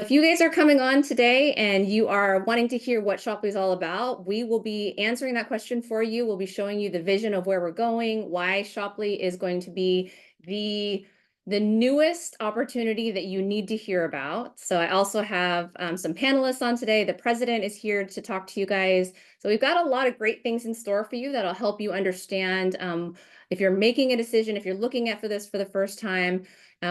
If you guys are coming on today and you are wanting to hear what Shoply is all about, we will be answering that question for you. We'll be showing you the vision of where we're going, why Shoply is going to be the newest opportunity that you need to hear about. So I also have some panelists on today. The president is here to talk to you guys. So we've got a lot of great things in store for you that'll help you understand if you're making a decision, if you're looking at for this for the first time.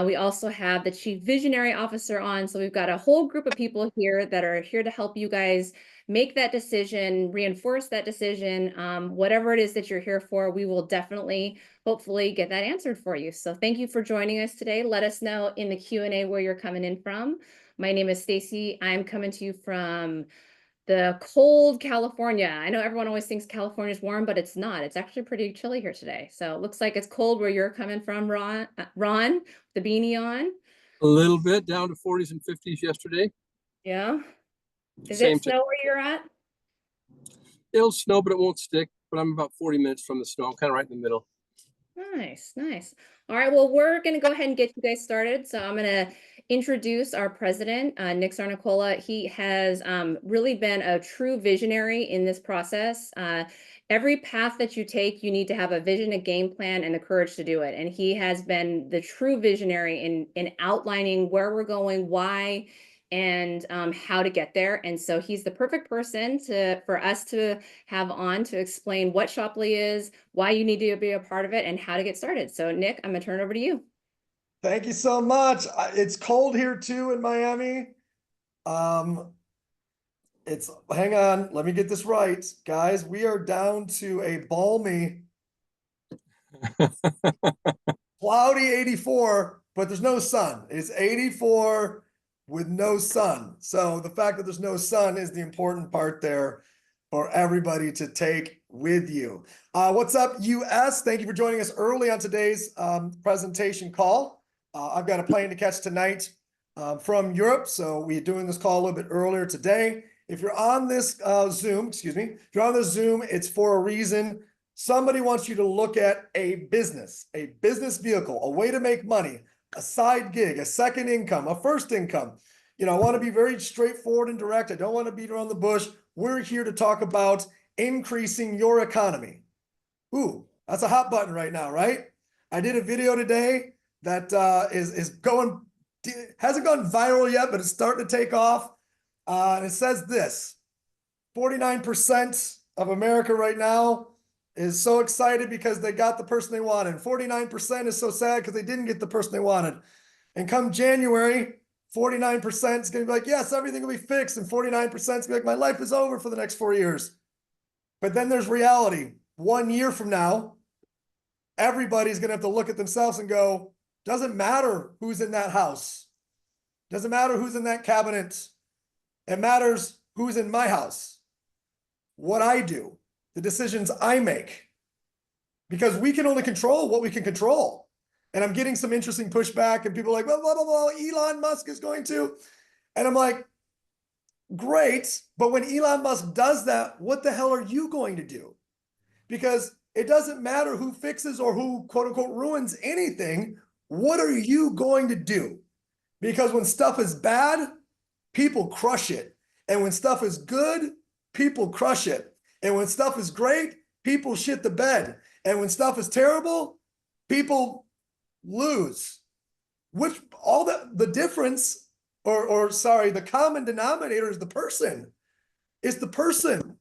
We also have the Chief Visionary Officer on. So we've got a whole group of people here that are here to help you guys make that decision, reinforce that decision, whatever it is that you're here for, we will definitely, hopefully get that answered for you. So thank you for joining us today. Let us know in the Q&A where you're coming in from. My name is Stacy. I'm coming to you from the cold California. I know everyone always thinks California is warm, but it's not. It's actually pretty chilly here today. So it looks like it's cold where you're coming from, Ron, the beanie on. A little bit down to 40s and 50s yesterday. Yeah. Is Same it snow where you're at? It'll snow, but it won't stick. But I'm about 40 minutes from the snow, kind of right in the middle. Nice, nice. All right, well, we're going to go ahead and get you guys started. So I'm going to introduce our president, Nick Sarnicola. He has really been a true visionary in this process. Every path that you take, you need to have a vision, a game plan, and the courage to do it. And he has been the true visionary in outlining where we're going, why, and how to get there. And so he's the perfect person for us to have on to explain what Shoply is, why you need to be a part of it, and how to get started. So Nick, I'm gonna turn it over to you. Thank you so much. It's cold here too in Miami. Hang on, let me get this right. Guys, we are down to a balmy cloudy 84, but there's no sun. It's 84 with no sun. So the fact that there's no sun is the important part there for everybody to take with you. What's up, US? Thank you for joining us early on today's presentation call. I've got a plane to catch tonight from Europe, so we're doing this call a little bit earlier today. If you're on this Zoom, if you're on this Zoom, it's for a reason. Somebody wants you to look at a business vehicle, a way to make money, a side gig, a second income, a first income. You know, I want to be very straightforward and direct. I don't want to beat around the bush. We're here to talk about increasing your economy. Ooh, that's a hot button right now, right? I did a video today that hasn't gone viral yet, but it's starting to take off. And it says this: 49% of America right now is so excited because they got the person they wanted. 49% is so sad because they didn't get the person they wanted. And come January, 49% is going to be like, yes, everything will be fixed. And 49% is going to be like, my life is over for the next 4 years. But then there's reality. 1 year from now, everybody's going to have to look at themselves and go, doesn't matter who's in that house. Doesn't matter who's in that cabinet. It matters who's in my house, what I do, the decisions I make, because we can only control what we can control. And I'm getting some interesting pushback, and people are like, blah, blah, blah, blah, Elon Musk is going to. And I'm like, great. But when Elon Musk does that, what the hell are you going to do? Because it doesn't matter who fixes or who, quote unquote, ruins anything. What are you going to do? Because when stuff is bad, people crush it. And when stuff is good, people crush it. And when stuff is great, people shit the bed. And when stuff is terrible, people lose. Which all the difference, the common denominator is the person. It's the person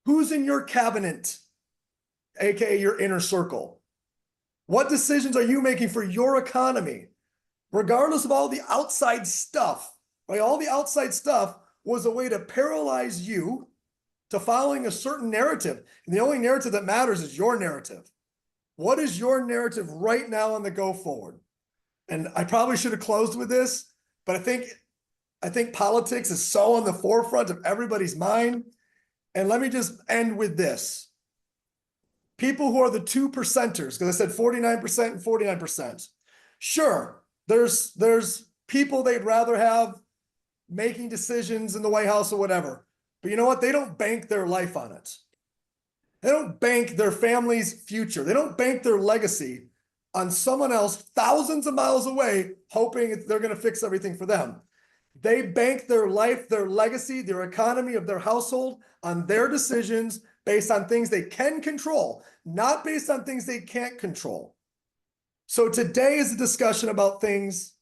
who's in your cabinet, aka your inner circle. What decisions are you making for your economy? Regardless of all the outside stuff, right? All the outside stuff was a way to paralyze you to following a certain narrative. And the only narrative that matters is your narrative. What is your narrative right now on the go forward? And I probably should have closed with this, but I think politics is so on the forefront of everybody's mind. And let me just end with this. People who are the 2%ers, because I said 49% and 49%. Sure, there's people they'd rather have making decisions in the White House or whatever. But you know what? They don't bank their life on it. They don't bank their family's future. They don't bank their legacy on someone else thousands of miles away, hoping they're going to fix everything for them. They bank their life, their legacy, their economy of their household on their decisions based on things they can control, not based on things they can't control. So today is a discussion about things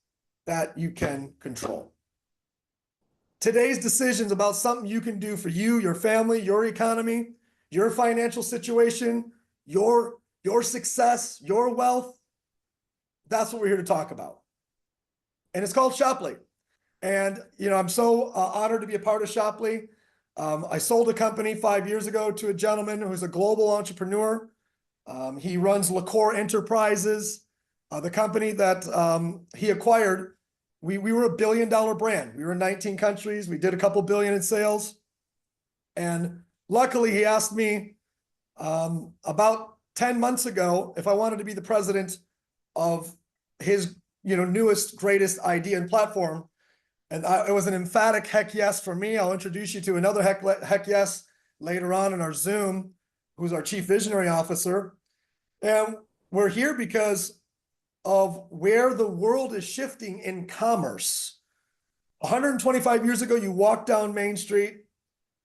that you can control. Today's decisions about something you can do for you, your family, your economy, your financial situation, your success, your wealth. That's what we're here to talk about. And it's called Shoply. And, I'm so honored to be a part of Shoply. I sold a company 5 years ago to a gentleman who's a global entrepreneur. He runs LaCour Enterprises. The company that he acquired, we were $1 billion brand. We were in 19 countries. We did a couple billion in sales. And luckily, he asked me about 10 months ago if I wanted to be the president of his newest, greatest idea and platform. And it was an emphatic heck yes for me. I'll introduce you to another heck yes later on in our Zoom, who's our chief visionary officer. And we're here because of where the world is shifting in commerce. 125 years ago, you walked down Main Street,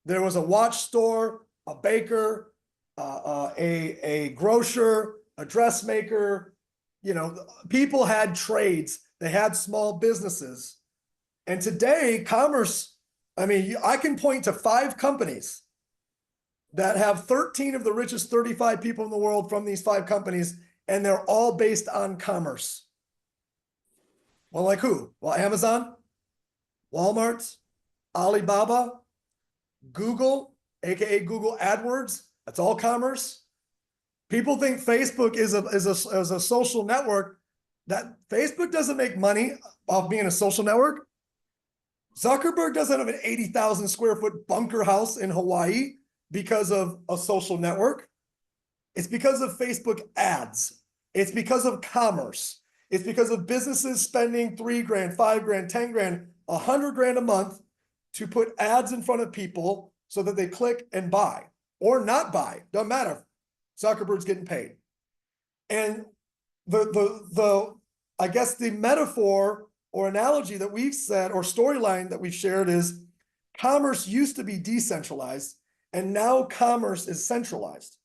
there was a watch store, a baker, a grocer, a dressmaker. People had trades, they had small businesses. And today, commerce, I can point to 5 companies that have 13 of the richest 35 people in the world from these 5 companies, and they're all based on commerce. Well, like who? Well, Amazon, Walmart, Alibaba, Google, aka Google AdWords. That's all commerce. People think Facebook is a social network. That Facebook doesn't make money off being a social network. Zuckerberg doesn't have an 80,000 square foot bunker house in Hawaii because of a social network. It's because of Facebook ads. It's because of commerce. It's because of businesses spending $3 grand, $5 grand, 10 grand, 100 grand a month to put ads in front of people so that they click and buy or not buy. Doesn't matter. Zuckerberg's getting paid. And I guess the metaphor or analogy that we've said, or storyline that we've shared, is commerce used to be decentralized, and now commerce is centralized.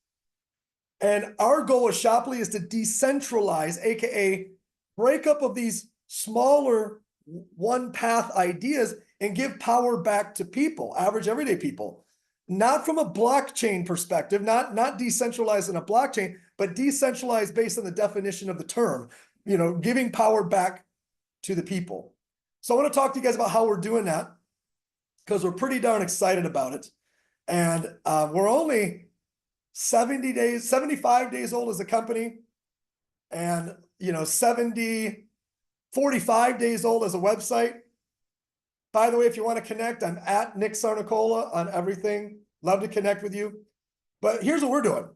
And our goal as Shoply is to decentralize, aka break up of these smaller one path ideas and give power back to people, average everyday people, not from a blockchain perspective, not decentralized in a blockchain, but decentralized based on the definition of the term, giving power back to the people. So I want to talk to you guys about how we're doing that, because we're pretty darn excited about it. And we're only 75 days old as a company, and 45 days old as a website. By the way, if you want to connect, I'm at Nick Sarnicola on everything. Love to connect with you. But here's what we're doing.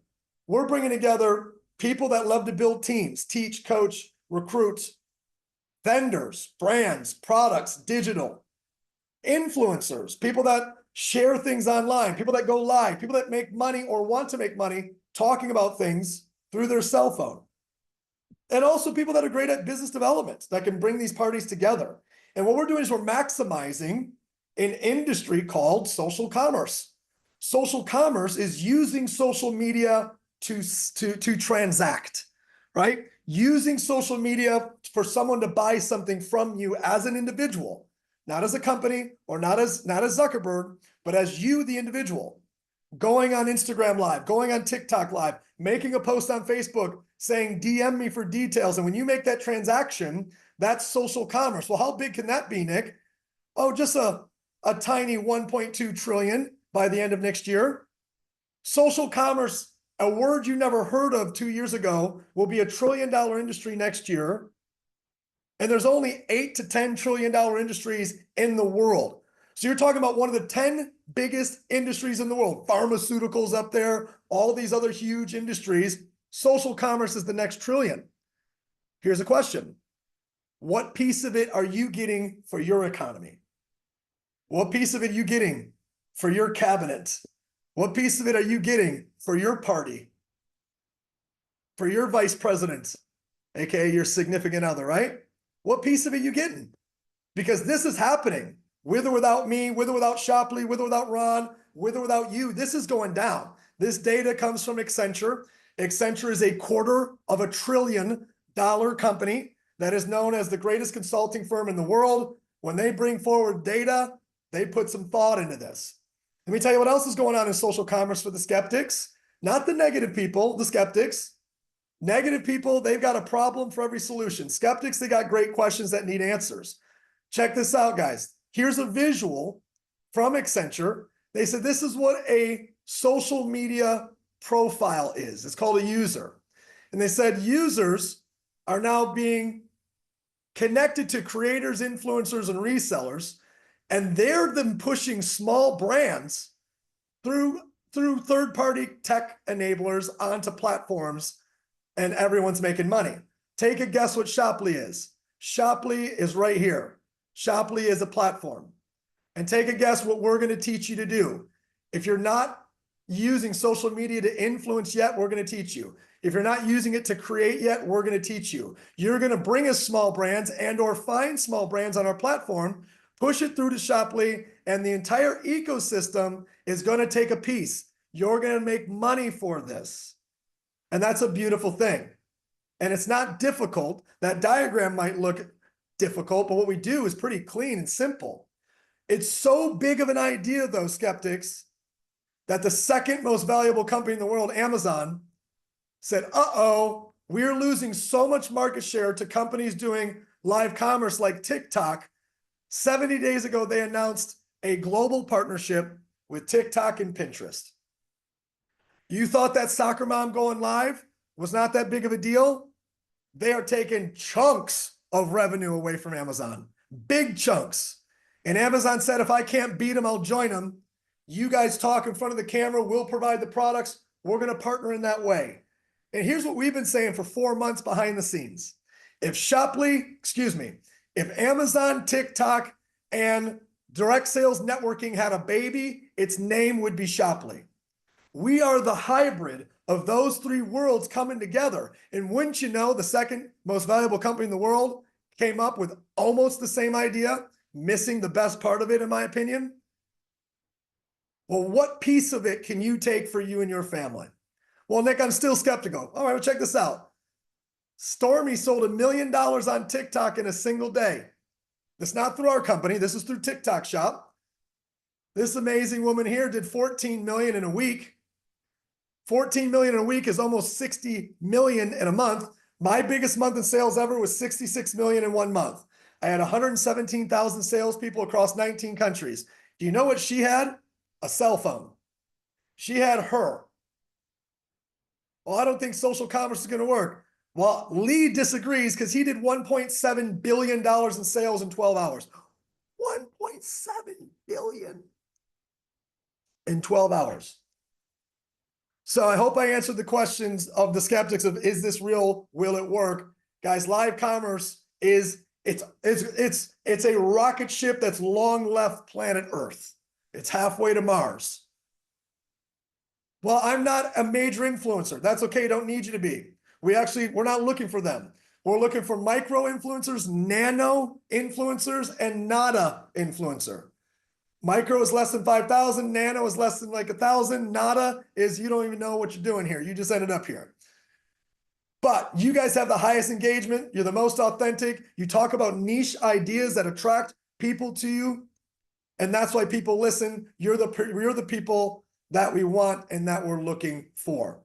We're bringing together people that love to build teams, teach, coach, recruit, vendors, brands, products, digital, influencers, people that share things online, people that go live, people that make money or want to make money talking about things through their cell phone. And also people that are great at business development that can bring these parties together. And what we're doing is we're maximizing an industry called social commerce. Social commerce is using social media to transact, right? Using social media for someone to buy something from you as an individual, not as a company or not as Zuckerberg, but as you, the individual, going on Instagram Live, going on TikTok Live, making a post on Facebook saying, DM me for details. And when you make that transaction, that's social commerce. Well, how big can that be, Nick? Oh, just a tiny 1.2 trillion by the end of next year. Social commerce, a word you never heard of 2 years ago, will be $1 trillion industry next year. And there's only 8 to 10 trillion dollar industries in the world. So you're talking about one of the 10 biggest industries in the world, pharmaceuticals up there, all these other huge industries. Social commerce is the next trillion. Here's a question. What piece of it are you getting for your economy? What piece of it are you getting for your cabinet? What piece of it are you getting for your party? For your vice president, aka your significant other, right? What piece of it are you getting? because this is happening with or without me, with or without Shopley, with or without Ron, with or without you. This is going down. This data comes from Accenture. Accenture is $250 billion company that is known as the greatest consulting firm in the world. When they bring forward data, they put some thought into this. Let me tell you what else is going on in social commerce for the skeptics. Not the negative people, the skeptics. Negative people, they've got a problem for every solution. Skeptics, they got great questions that need answers. Check this out, guys. Here's a visual from Accenture. They said this is what a social media profile is. It's called a user. And they said users are now being connected to creators, influencers, and resellers, and they're then pushing small brands through third-party tech enablers onto platforms, and everyone's making money. Take a guess what Shopley is. Shopley is right here. Shopley is a platform. And take a guess what we're going to teach you to do. If you're not using social media to influence yet, we're going to teach you. If you're not using it to create yet, we're going to teach you. You're going to bring us small brands and or find small brands on our platform, push it through to Shopley, and the entire ecosystem is going to take a piece. You're going to make money for this. And that's a beautiful thing. And it's not difficult. That diagram might look difficult, but what we do is pretty clean and simple. It's so big of an idea, though, skeptics, that the second most valuable company in the world, Amazon, said, uh-oh, we're losing so much market share to companies doing live commerce like TikTok. 70 days ago, they announced a global partnership with TikTok and Pinterest. You thought that soccer mom going live was not that big of a deal? They are taking chunks of revenue away from Amazon, big chunks. And Amazon said, if I can't beat them, I'll join them. You guys talk in front of the camera, we'll provide the products. We're going to partner in that way. And here's what we've been saying for 4 months behind the scenes. If Amazon, TikTok, and direct sales networking had a baby, its name would be Shopley. We are the hybrid of those three worlds coming together. And wouldn't you know, the second most valuable company in the world came up with almost the same idea, missing the best part of it, in my opinion. Well, what piece of it can you take for you and your family? Well, Nick, I'm still skeptical. All right, well, check this out. Stormy sold $1 million on TikTok in a single day. That's not through our company. This is through TikTok Shop. This amazing woman here did 14 million in a week. 14 million in a week is almost 60 million in a month. My biggest month in sales ever was 66 million in 1 month. I had 117,000 salespeople across 19 countries. Do you know what she had? A cell phone. She had her. Well, I don't think social commerce is going to work. Well, Lee disagrees because he did $1.7 billion in sales in 12 hours. 1.7 billion in 12 hours. So I hope I answered the questions of the skeptics of, is this real? Will it work? Guys, live commerce is, it's a rocket ship that's long left planet Earth. It's halfway to Mars. Well, I'm not a major influencer. That's okay. Don't need you to be. We're not looking for them. We're looking for micro influencers, nano influencers, and nada influencer. Micro is less than 5,000. Nano is less than like 1,000. Nada is you don't even know what you're doing here. You just ended up here. But you guys have the highest engagement. You're the most authentic. You talk about niche ideas that attract people to you. And that's why people listen. You're the people that we want and that we're looking for.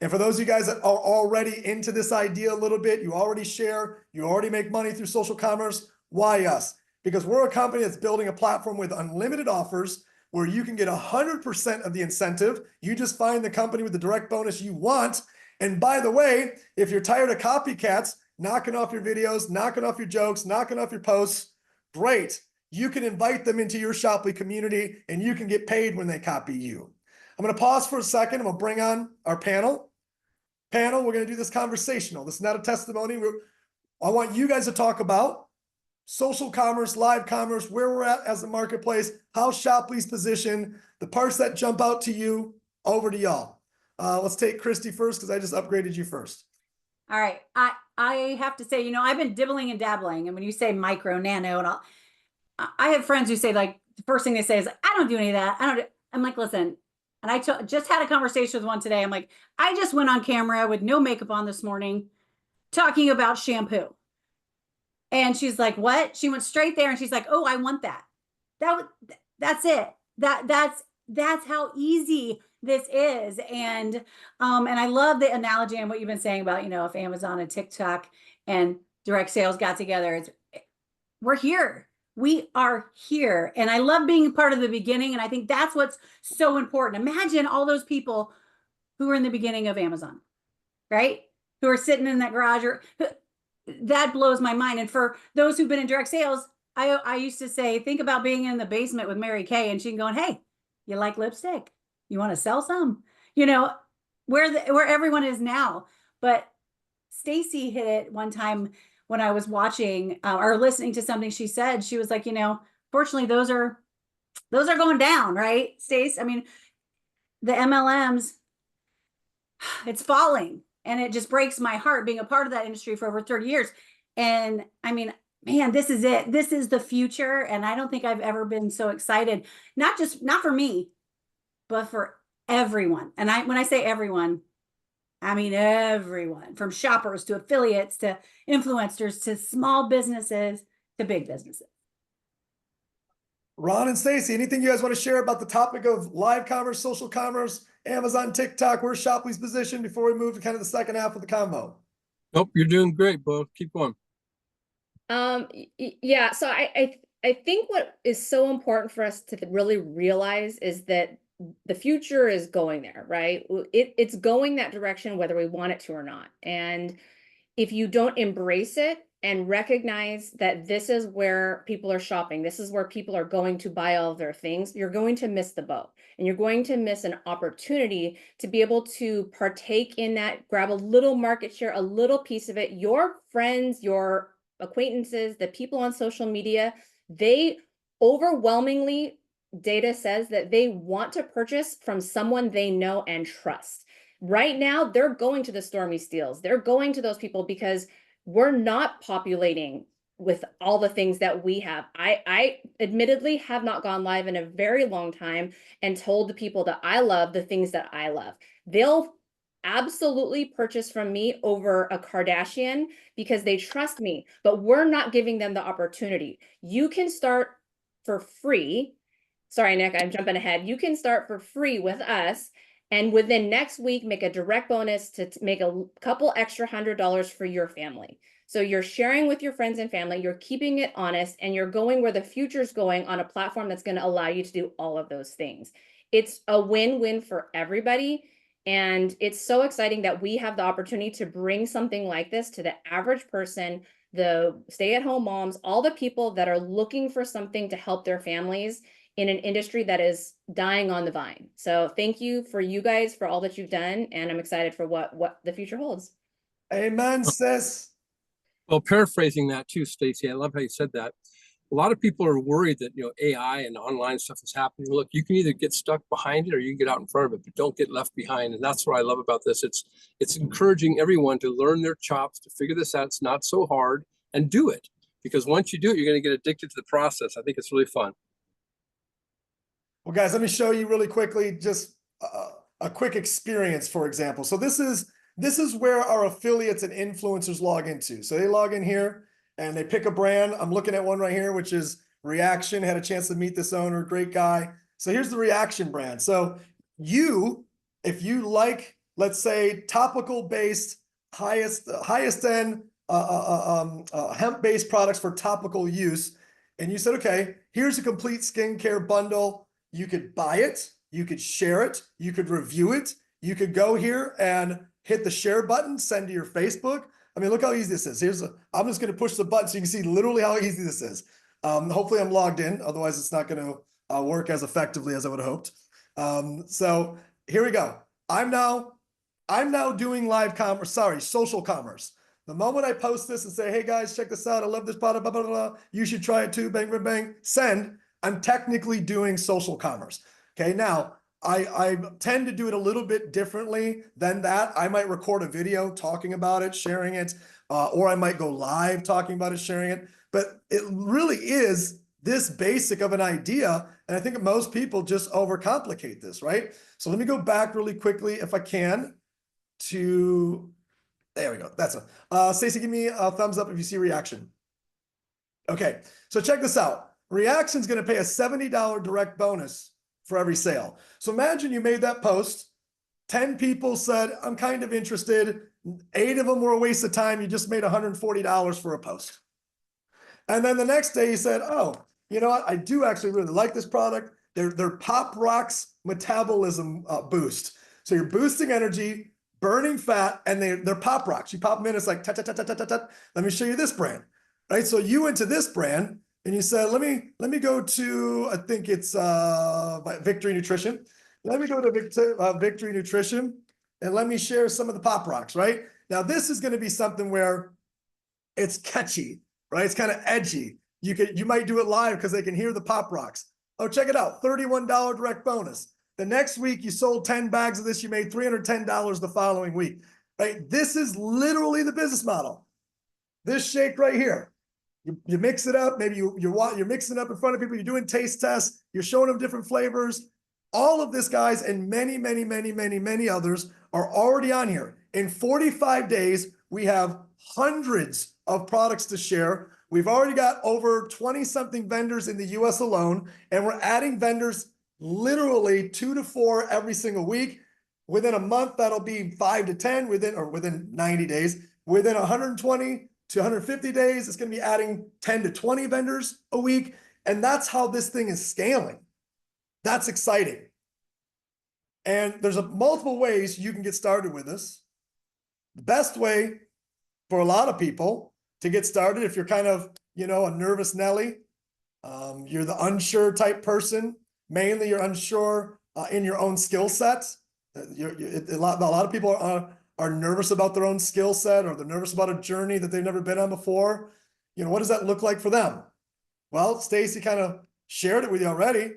And for those of you guys that are already into this idea a little bit, you already share, you already make money through social commerce. Why us? Because we're a company that's building a platform with unlimited offers where you can get 100% of the incentive. You just find the company with the direct bonus you want. And by the way, if you're tired of copycats knocking off your videos, knocking off your jokes, knocking off your posts, great. You can invite them into your Shopley community and you can get paid when they copy you. I'm going to pause for a second. I'm going to bring on our panel. We're going to do this conversational. This is not a testimony. I want you guys to talk about social commerce, live commerce, where we're at as a marketplace, how Shopley's positioned, the parts that jump out to you. Over to y'all. Let's take Christy first because I just upgraded you first. All right. I have to say, I've been dibbling and dabbling. And when you say micro, nano, and all, I have friends who say like, the first thing they say is, I don't do any of that. I'm like, listen, and just had a conversation with one today. I'm like, I just went on camera with no makeup on this morning talking about shampoo. And she's like, what? She went straight there and she's like, oh, I want that. That's it. That's how easy this is. And I love the analogy and what you've been saying about, if Amazon and TikTok and direct sales got together, we're here. We are here. And I love being a part of the beginning. And I think that's what's so important. Imagine all those people who were in the beginning of Amazon, right? Who are sitting in that garage, that blows my mind. And for those who've been in direct sales, I used to say, think about being in the basement with Mary Kay and she going, hey, you like lipstick? You want to sell some? Where everyone is now. But Stacy hit it one time when I was watching or listening to something she said. She was like, fortunately, those are going down, right, Stace? I mean, the MLMs, it's falling. And it just breaks my heart being a part of that industry for over 30 years. And I mean, man, this is it. This is the future. And I don't think I've ever been so excited, not for me, but for everyone. And when I say everyone, I mean everyone, from shoppers to affiliates to influencers to small businesses to big businesses. Ron and Stacy, anything you guys want to share about the topic of live commerce, social commerce, Amazon, TikTok? Where's Shopley's position before we move to kind of the second half of the combo? Nope, you're doing great, Bo. Keep going. Yeah, so I think what is so important for us to really realize is that the future is going there, right? It's going that direction, whether we want it to or not. And if you don't embrace it and recognize that this is where people are shopping, this is where people are going to buy all of their things, you're going to miss the boat and you're going to miss an opportunity to be able to partake in that, grab a little market share, a little piece of it. Your friends, your acquaintances, the people on social media, they overwhelmingly, data says that they want to purchase from someone they know and trust. Right now, they're going to the Stormy Steels. They're going to those people because we're not populating with all the things that we have. I admittedly have not gone live in a very long time and told the people that I love the things that I love. They'll absolutely purchase from me over a Kardashian because they trust me, but we're not giving them the opportunity. You can start for free. Sorry, Nick, I'm jumping ahead. You can start for free with us and within next week, make a direct bonus to make a couple extra $100 for your family. So you're sharing with your friends and family, you're keeping it honest, and you're going where the future's going on a platform that's going to allow you to do all of those things. It's a win-win for everybody. And it's so exciting that we have the opportunity to bring something like this to the average person, the stay-at-home moms, all the people that are looking for something to help their families in an industry that is dying on the vine. So thank you for you guys for all that you've done. And I'm excited for what the future holds. Amen, sis. Well, paraphrasing that too, Stacy, I love how you said that. A lot of people are worried that, AI and online stuff is happening. Look, you can either get stuck behind it or you can get out in front of it, but don't get left behind. And that's what I love about this. It's encouraging everyone to learn their chops, to figure this out. It's not so hard, and do it. Because once you do it, you're going to get addicted to the process. I think it's really fun. Well, guys, let me show you really quickly just a quick experience, for example. So this is where our affiliates and influencers log into. So they log in here and they pick a brand. I'm looking at one right here, which is Reaction. Had a chance to meet this owner, great guy. So here's the Reaction brand. So if you like, let's say, topical based, highest end hemp-based products for topical use, and you said, okay, here's a complete skincare bundle. You could buy it, you could share it, you could review it, you could go here and hit the share button, send to your Facebook. I mean, look how easy this is. I'm just going to push the button so you can see literally how easy this is. Hopefully I'm logged in, otherwise it's not going to work as effectively as I would have hoped. So here we go. I'm now doing live commerce, social commerce. The moment I post this and say, hey guys, check this out, I love this product, blah, blah, blah, you should try it too, bang, bang, bang, send, I'm technically doing social commerce. Okay, now I tend to do it a little bit differently than that. I might record a video talking about it, sharing it, or I might go live talking about it, sharing it. But it really is this basic of an idea. And I think most people just overcomplicate this, right? So let me go back really quickly, if I can, to, there we go. That's a, Stacy, give me a thumbs up if you see reaction. Okay, so check this out. Reaction's going to pay a $70 direct bonus for every sale. So imagine you made that post. 10 people said, I'm kind of interested. 8 of them were a waste of time. You just made $140 for a post. And then the next day you said, oh, you know what? I do actually really like this product. They're Pop Rocks metabolism boost. So you're boosting energy, burning fat, and they're Pop Rocks. You pop them in, it's like, let me show you this brand, right? So you went to this brand and you said, let me go to, I think it's Victory Nutrition. Let me go to Victory Nutrition and let me share some of the Pop Rocks, right? Now, this is going to be something where it's catchy, right? It's kind of edgy. You might do it live because they can hear the Pop Rocks. Oh, check it out, $31 direct bonus. The next week you sold 10 bags of this, you made $310 the following week, right? This is literally the business model. This shake right here. You mix it up, maybe you're mixing it up in front of people, you're doing taste tests, you're showing them different flavors. All of this, guys, and many others are already on here. In 45 days, we have hundreds of products to share. We've already got over 20-something vendors in the US alone, and we're adding vendors literally 2 to 4 every single week. Within a month, that'll be 5 to 10, within 90 days. Within 120 to 150 days, it's going to be adding 10 to 20 vendors a week. And that's how this thing is scaling. That's exciting. And there's multiple ways you can get started with this. The best way for a lot of people to get started, if you're kind of, a nervous Nelly, you're the unsure type person, mainly you're unsure in your own skill set. A lot of people are nervous about their own skill set, or they're nervous about a journey that they've never been on before. What does that look like for them? Well, Stacy kind of shared it with you already.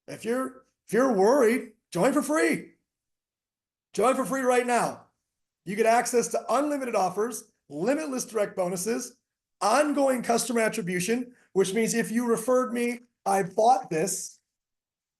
If you're worried, join for free. Join for free right now. You get access to unlimited offers, limitless direct bonuses, ongoing customer attribution, which means if you referred me, I bought this,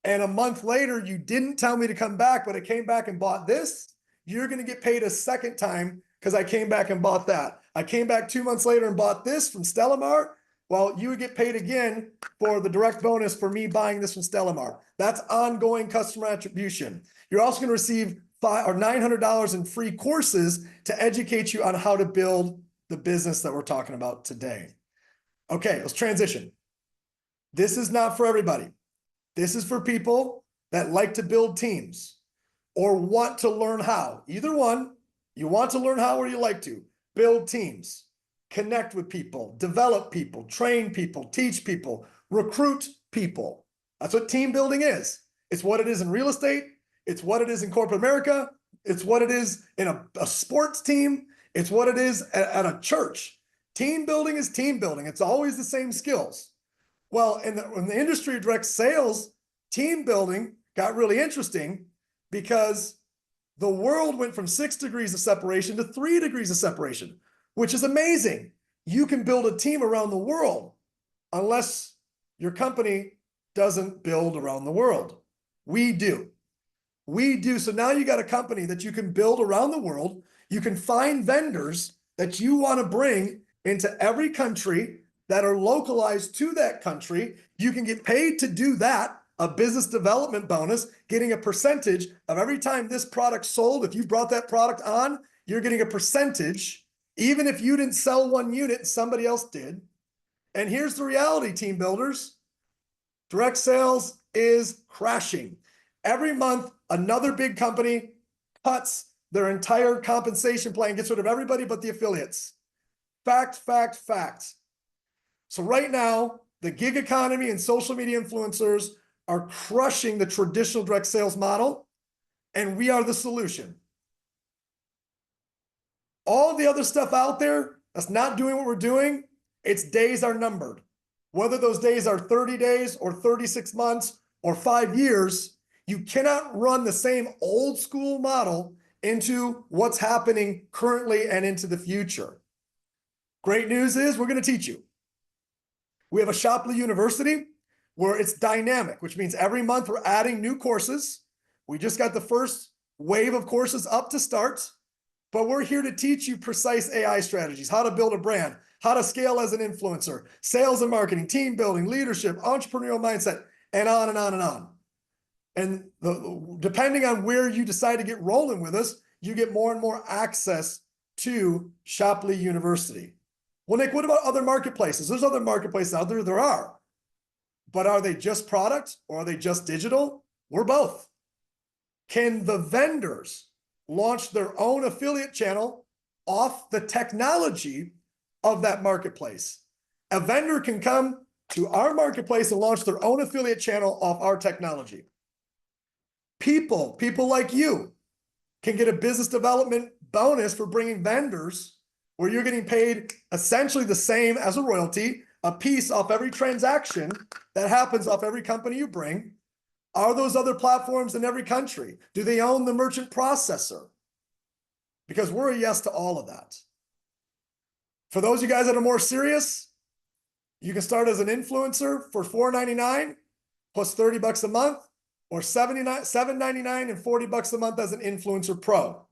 and a month later you didn't tell me to come back, but I came back and bought this, you're going to get paid a second time because I came back and bought that. I came back 2 months later and bought this from Stellamar. Well, you would get paid again for the direct bonus for me buying this from Stellamar. That's ongoing customer attribution. You're also going to receive $900 in free courses to educate you on how to build the business that we're talking about today. Okay, let's transition. This is not for everybody. This is for people that like to build teams or want to learn how. Either one, you want to learn how or you like to build teams. Connect with people, develop people, train people, teach people, recruit people. That's what team building is. It's what it is in real estate. It's what it is in corporate America. It's what it is in a sports team. It's what it is at a church. Team building is team building. It's always the same skills. Well, in the industry of direct sales, team building got really interesting because the world went from 6 degrees of separation to 3 degrees of separation, which is amazing. You can build a team around the world unless your company doesn't build around the world. We do. We do. So now you got a company that you can build around the world. You can find vendors that you want to bring into every country that are localized to that country. You can get paid to do that, a business development bonus, getting a percentage of every time this product sold. If you brought that product on, you're getting a percentage. Even if you didn't sell 1 unit, somebody else did. And here's the reality, team builders. Direct sales is crashing. Every month, another big company cuts their entire compensation plan, gets rid of everybody but the affiliates. Fact, fact, fact. So right now, the gig economy and social media influencers are crushing the traditional direct sales model, and we are the solution. All the other stuff out there that's not doing what we're doing, its days are numbered. Whether those days are 30 days or 36 months or 5 years, you cannot run the same old school model into what's happening currently and into the future. Great news is we're going to teach you. We have a Shoply University where it's dynamic, which means every month we're adding new courses. We just got the first wave of courses up to start, but we're here to teach you precise AI strategies, how to build a brand, how to scale as an influencer, sales and marketing, team building, leadership, entrepreneurial mindset, and on and on and on. And depending on where you decide to get rolling with us, you get more and more access to Shoply University. Well, Nick, what about other marketplaces? There's other marketplaces out there. There are. But are they just product or are they just digital? We're both. Can the vendors launch their own affiliate channel off the technology of that marketplace? A vendor can come to our marketplace and launch their own affiliate channel off our technology. People like you can get a business development bonus for bringing vendors where you're getting paid essentially the same as a royalty, a piece off every transaction that happens off every company you bring. Are those other platforms in every country? Do they own the merchant processor? Because we're a yes to all of that. For those of you guys that are more serious, you can start as an influencer for $4.99 plus $30 a month, or $7.99 and $40 a month as an influencer pro.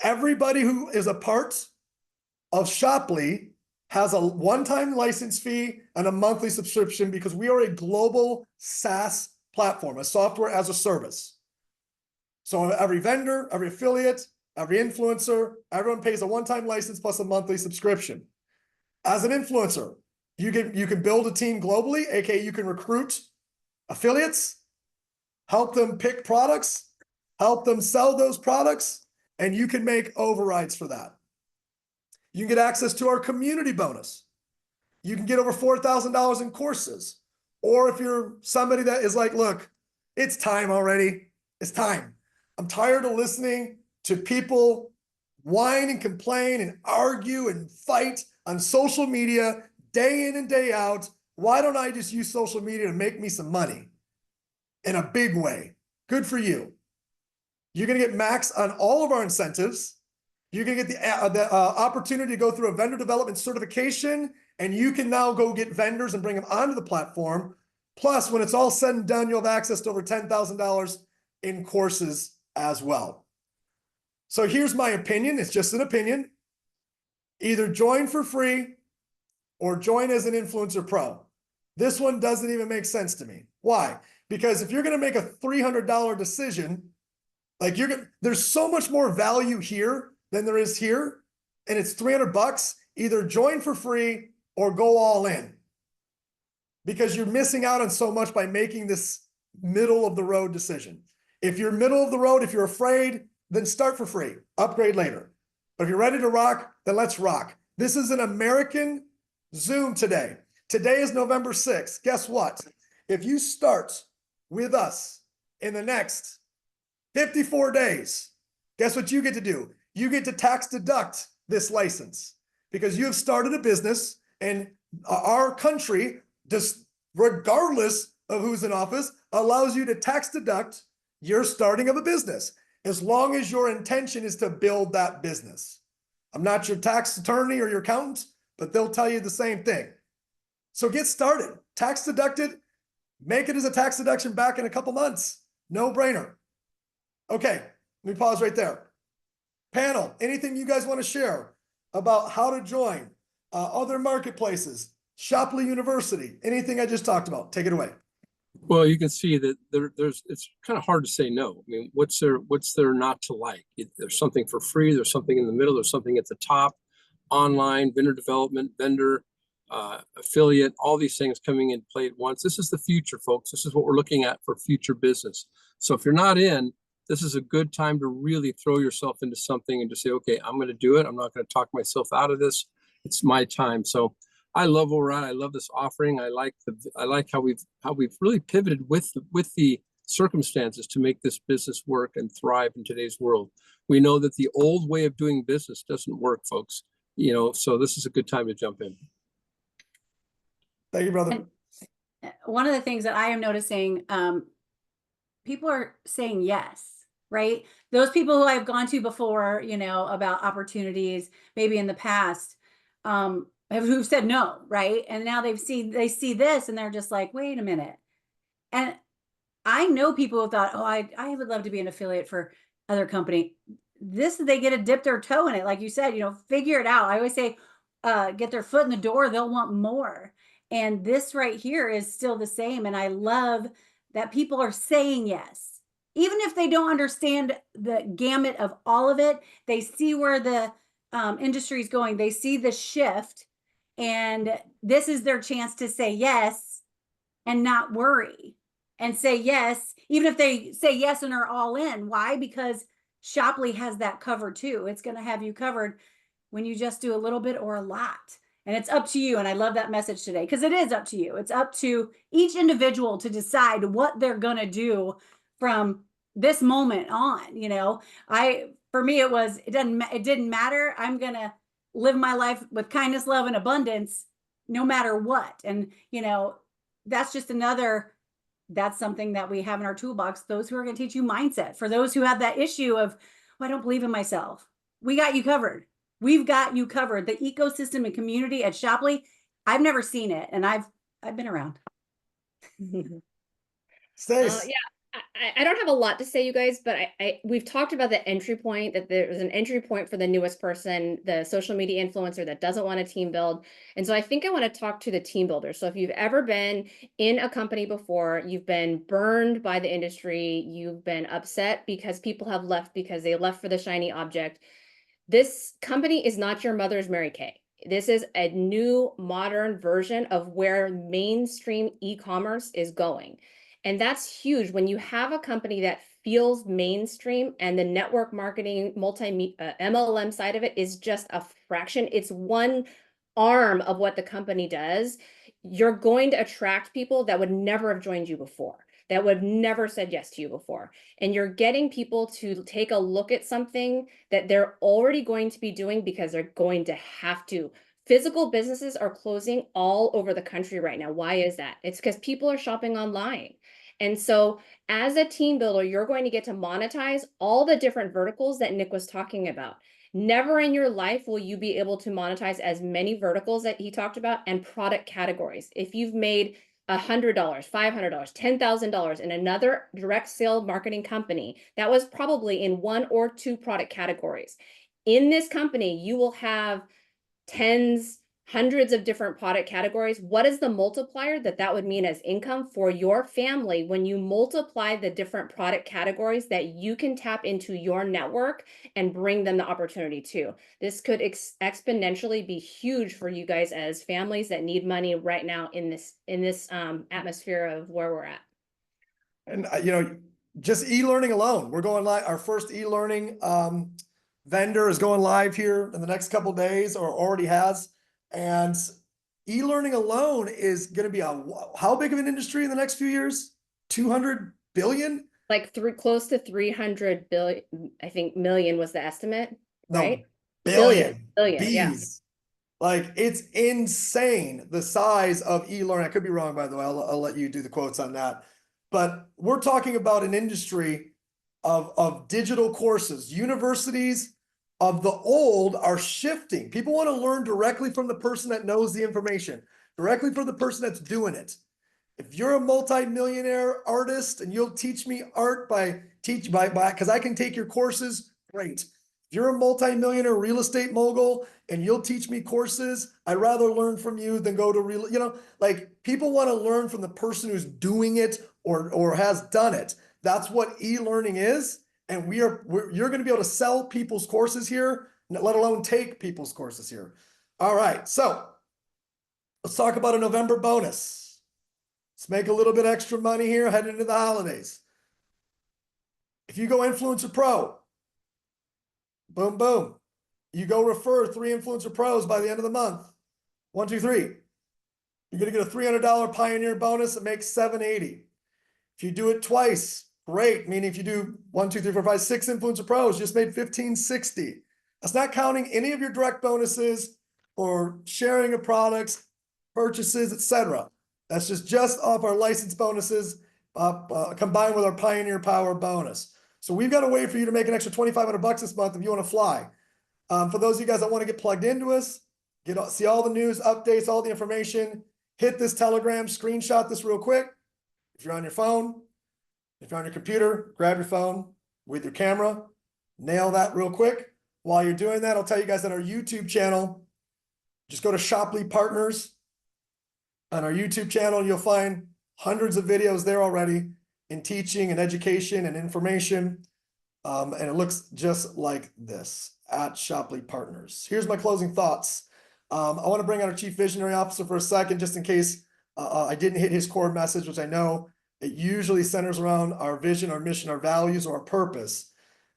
Everybody who is a part of Shoply has a one-time license fee and a monthly subscription because we are a global SaaS platform, a software as a service. So every vendor, every affiliate, every influencer, everyone pays a one-time license plus a monthly subscription. As an influencer, you can build a team globally, aka you can recruit affiliates, help them pick products, help them sell those products, and you can make overrides for that. You can get access to our community bonus. You can get over $4,000 in courses. Or if you're somebody that is like, look, it's time already. It's time. I'm tired of listening to people whine and complain and argue and fight on social media day in and day out. Why don't I just use social media to make me some money in a big way? Good for you. You're going to get max on all of our incentives. You're going to get the opportunity to go through a vendor development certification, and you can now go get vendors and bring them onto the platform. Plus, when it's all said and done, you'll have access to over $10,000 in courses as well. So here's my opinion. It's just an opinion. Either join for free or join as an influencer pro. This one doesn't even make sense to me. Why? Because if you're going to make a $300 decision, like there's so much more value here than there is here, and it's $300. Either join for free or go all in, because you're missing out on so much by making this middle of the road decision. If you're middle of the road, if you're afraid, then start for free, upgrade later. But if you're ready to rock, then let's rock. This is an American Zoom today. Today is November 6th. Guess what? If you start with us in the next 54 days, guess what you get to do? You get to tax deduct this license because you have started a business, and our country, just regardless of who's in office, allows you to tax deduct your starting of a business as long as your intention is to build that business. I'm not your tax attorney or your accountant, but they'll tell you the same thing. So get started, tax deducted, make it as a tax deduction back in a couple months. No brainer. Okay, let me pause right there. Panel, anything you guys want to share about how to join other marketplaces, Shoply University, anything I just talked about? Take it away. Well, you can see that it's kind of hard to say no. I mean, what's there not to like? There's something for free. There's something in the middle. There's something at the top. Online, vendor development, vendor, affiliate, all these things coming in play at once. This is the future, folks. This is what we're looking at for future business. So if you're not in, this is a good time to really throw yourself into something and to say, okay, I'm going to do it. I'm not going to talk myself out of this. It's my time. So I love where we're at. I love this offering. I like how we've really pivoted with the circumstances to make this business work and thrive in today's world. We know that the old way of doing business doesn't work, folks. So this is a good time to jump in. Thank you, brother. And one of the things that I am noticing, people are saying yes, right? Those people who I've gone to before, about opportunities, maybe in the past, who said no, right? And now they see this and they're just like, wait a minute. And I know people who thought, oh, I would love to be an affiliate for other company. They get to dip their toe in it. Like you said, figure it out. I always say, get their foot in the door, they'll want more. And this right here is still the same. And I love that people are saying yes. Even if they don't understand the gamut of all of it, they see where the industry is going. They see the shift. And this is their chance to say yes and not worry and say yes, even if they say yes and are all in. Why? Because Shoply has that covered too. It's going to have you covered when you just do a little bit or a lot. And it's up to you. And I love that message today because it is up to you. It's up to each individual to decide what they're going to do from this moment on. For me, it didn't matter. I'm going to live my life with kindness, love, and abundance no matter what. And, that's just that's something that we have in our toolbox. Those who are going to teach you mindset. For those who have that issue of, I don't believe in myself, we got you covered. We've got you covered. The ecosystem and community at Shoply, I've never seen it, and I've been around. Stace. I don't have a lot to say, you guys, but we've talked about the entry point, that there's an entry point for the newest person, the social media influencer that doesn't want to team build. And so I think I want to talk to the team builder. So if you've ever been in a company before, you've been burned by the industry, you've been upset because people have left because they left for the shiny object. This company is not your mother's Mary Kay. This is a new modern version of where mainstream e-commerce is going. And that's huge when you have a company that feels mainstream and the network marketing MLM side of it is just a fraction. It's one arm of what the company does. You're going to attract people that would never have joined you before, that would have never said yes to you before. And you're getting people to take a look at something that they're already going to be doing because they're going to have to. Physical businesses are closing all over the country right now. Why is that? It's because people are shopping online. And so as a team builder, you're going to get to monetize all the different verticals that Nick was talking about. Never in your life will you be able to monetize as many verticals that he talked about and product categories. If you've made $100, $500, $10,000 in another direct sale marketing company, that was probably in one or two product categories. In this company, you will have tens, hundreds of different product categories. What is the multiplier that would mean as income for your family when you multiply the different product categories that you can tap into your network and bring them the opportunity to? This could exponentially be huge for you guys as families that need money right now in this atmosphere of where we're at. And just e-learning alone, we're going live. Our first e-learning vendor is going live here in the next couple of days, or already has. And e-learning alone is going to be how big of an industry in the next few years? 200 billion? Like close to 300 billion, I think million was the estimate, right? No, billion. Billion, yeah. Like, it's insane the size of e-learning. I could be wrong, by the way. I'll let you do the quotes on that. But we're talking about an industry of digital courses. Universities of the old are shifting. People want to learn directly from the person that knows the information, directly from the person that's doing it. If you're a multi-millionaire artist and you'll teach me art because I can take your courses, great. If you're a multi-millionaire real estate mogul and you'll teach me courses, I'd rather learn from you than go to like, people want to learn from the person who's doing it or has done it. That's what e-learning is. And you're going to be able to sell people's courses here, let alone take people's courses here. All right. So let's talk about a November bonus. Let's make a little bit extra money here heading into the holidays. If you go Influencer Pro, boom, boom. You go refer 3 Influencer Pros by the end of the month. 1, 2, 3. You're going to get a $300 Pioneer bonus that makes $780. If you do it twice, great. Meaning if you do 1, 2, 3, 4, 5, 6 Influencer Pros, just made $1,560. That's not counting any of your direct bonuses or sharing of products, purchases, etc. That's just off our license bonuses combined with our Pioneer Power bonus. So we've got a way for you to make an extra $2,500 this month if you want to fly. For those of you guys that want to get plugged into us, see all the news, updates, all the information. Hit this Telegram, screenshot this real quick. If you're on your phone, if you're on your computer, grab your phone with your camera, nail that real quick. While you're doing that, I'll tell you guys that our YouTube channel, just go to Shopley Partners. On our YouTube channel, you'll find hundreds of videos there already in teaching and education and information. And it looks just like this at Shopley Partners. Here's my closing thoughts. I want to bring out our Chief Visionary Officer for a second, just in case I didn't hit his core message, which I know it usually centers around our vision, our mission, our values, or our purpose.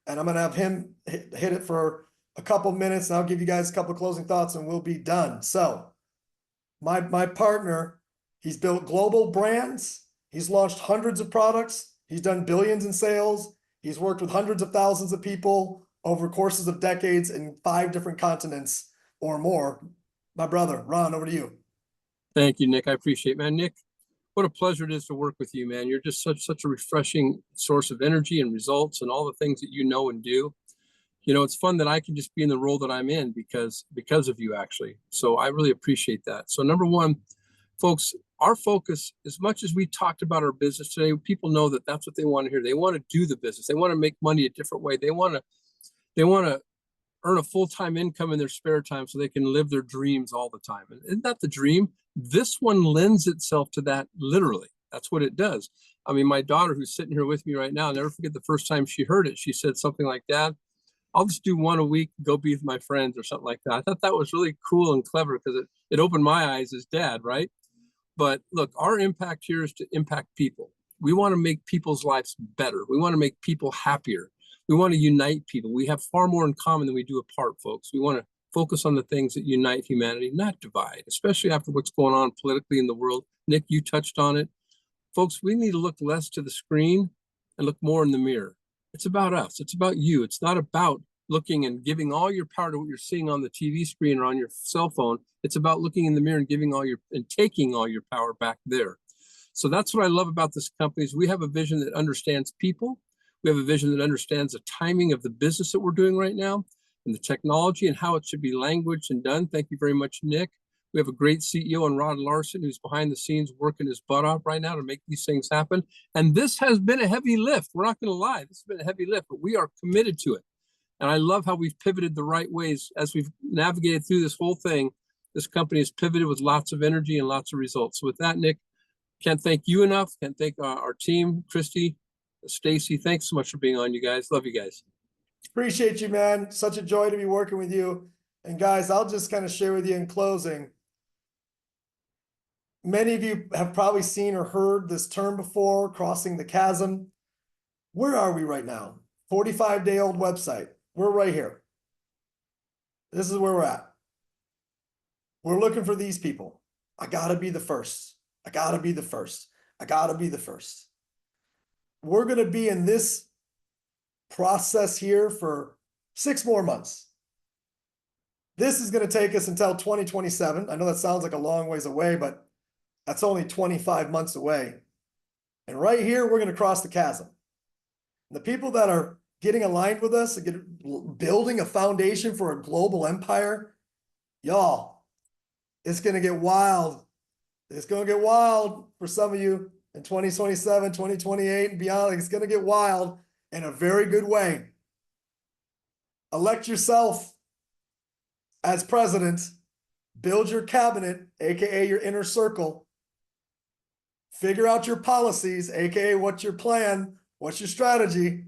And I'm going to have him hit it for a couple minutes, and I'll give you guys a couple of closing thoughts, and we'll be done. So, my partner, he's built global brands. He's launched hundreds of products. He's done billions in sales. He's worked with hundreds of thousands of people over courses of decades in 5 different continents or more. My brother, Ron, over to you. Thank you, Nick. I appreciate it, man. Nick, what a pleasure it is to work with you, man. You're just such a refreshing source of energy and results and all the things that you know and do. You know, it's fun that I can just be in the role that I'm in because of you, actually. So I really appreciate that. So number one, folks, our focus, as much as we talked about our business today, people know that that's what they want to hear. They want to do the business. They want to make money a different way. They want to earn a full-time income in their spare time so they can live their dreams all the time. And isn't that the dream? This one lends itself to that literally. That's what it does. I mean, my daughter, who's sitting here with me right now, I'll never forget the first time she heard it. She said something like, Dad, I'll just do one a week, go be with my friends or something like that. I thought that was really cool and clever because it opened my eyes as dad, right? But look, our impact here is to impact people. We want to make people's lives better. We want to make people happier. We want to unite people. We have far more in common than we do apart, folks. We want to focus on the things that unite humanity, not divide, especially after what's going on politically in the world. Nick, you touched on it. Folks, we need to look less to the screen and look more in the mirror. It's about us. It's about you. It's not about looking and giving all your power to what you're seeing on the TV screen or on your cell phone. It's about looking in the mirror and taking all your power back there. So that's what I love about this company is we have a vision that understands people. We have a vision that understands the timing of the business that we're doing right now and the technology and how it should be languaged and done. Thank you very much, Nick. We have a great CEO in Rod Larson who's behind the scenes working his butt off right now to make these things happen. And this has been a heavy lift. We're not going to lie. This has been a heavy lift, but we are committed to it. And I love how we've pivoted the right ways as we've navigated through this whole thing. This company has pivoted with lots of energy and lots of results. So with that, Nick, can't thank you enough. Can't thank our team, Christy, Stacy. Thanks so much for being on, you guys. Love you guys. Appreciate you, man. Such a joy to be working with you. And guys, I'll just kind of share with you in closing. Many of you have probably seen or heard this term before, crossing the chasm. Where are we right now? 45-day-old website. We're right here. This is where we're at. We're looking for these people. I gotta be the first. I gotta be the first. I gotta be the first. We're gonna be in this process here for 6 more months. This is gonna take us until 2027. I know that sounds like a long ways away, but that's only 25 months away. And right here, we're gonna cross the chasm. And the people that are getting aligned with us, building a foundation for a global empire, y'all, it's going to get wild. It's going to get wild for some of you in 2027, 2028 and beyond. It's going to get wild in a very good way. Elect yourself as president, build your cabinet, AKA your inner circle, figure out your policies, AKA what's your plan, what's your strategy,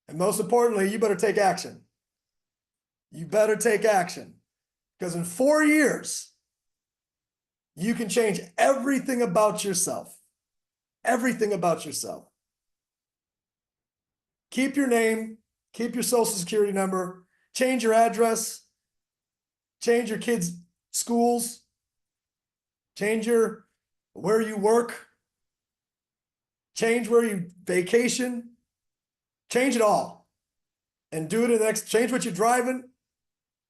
and most importantly, you better take action. You better take action. Because in 4 years, you can change everything about yourself. Everything about yourself. Keep your name, keep your social security number, change your address, change your kids' schools, change where you work, change where you vacation, change it all. And do it change what you're driving,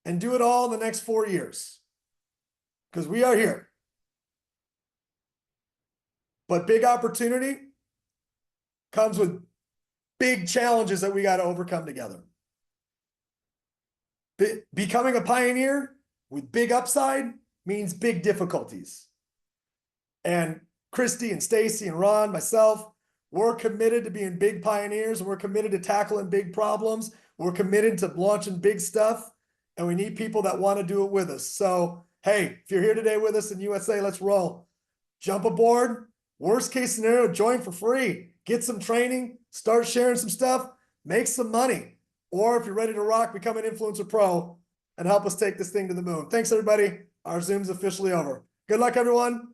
and do it all in the next 4 years. Because we are here. But big opportunity comes with big challenges that we got to overcome together. Becoming a pioneer with big upside means big difficulties. And Christy and Stacy and Ron, myself, we're committed to being big pioneers, and we're committed to tackling big problems. We're committed to launching big stuff, and we need people that want to do it with us. So, hey, if you're here today with us in USA, let's roll. Jump aboard. Worst case scenario, join for free. Get some training, start sharing some stuff, make some money. Or if you're ready to rock, become an influencer pro and help us take this thing to the moon. Thanks, everybody. Our Zoom's officially over. Good luck, everyone.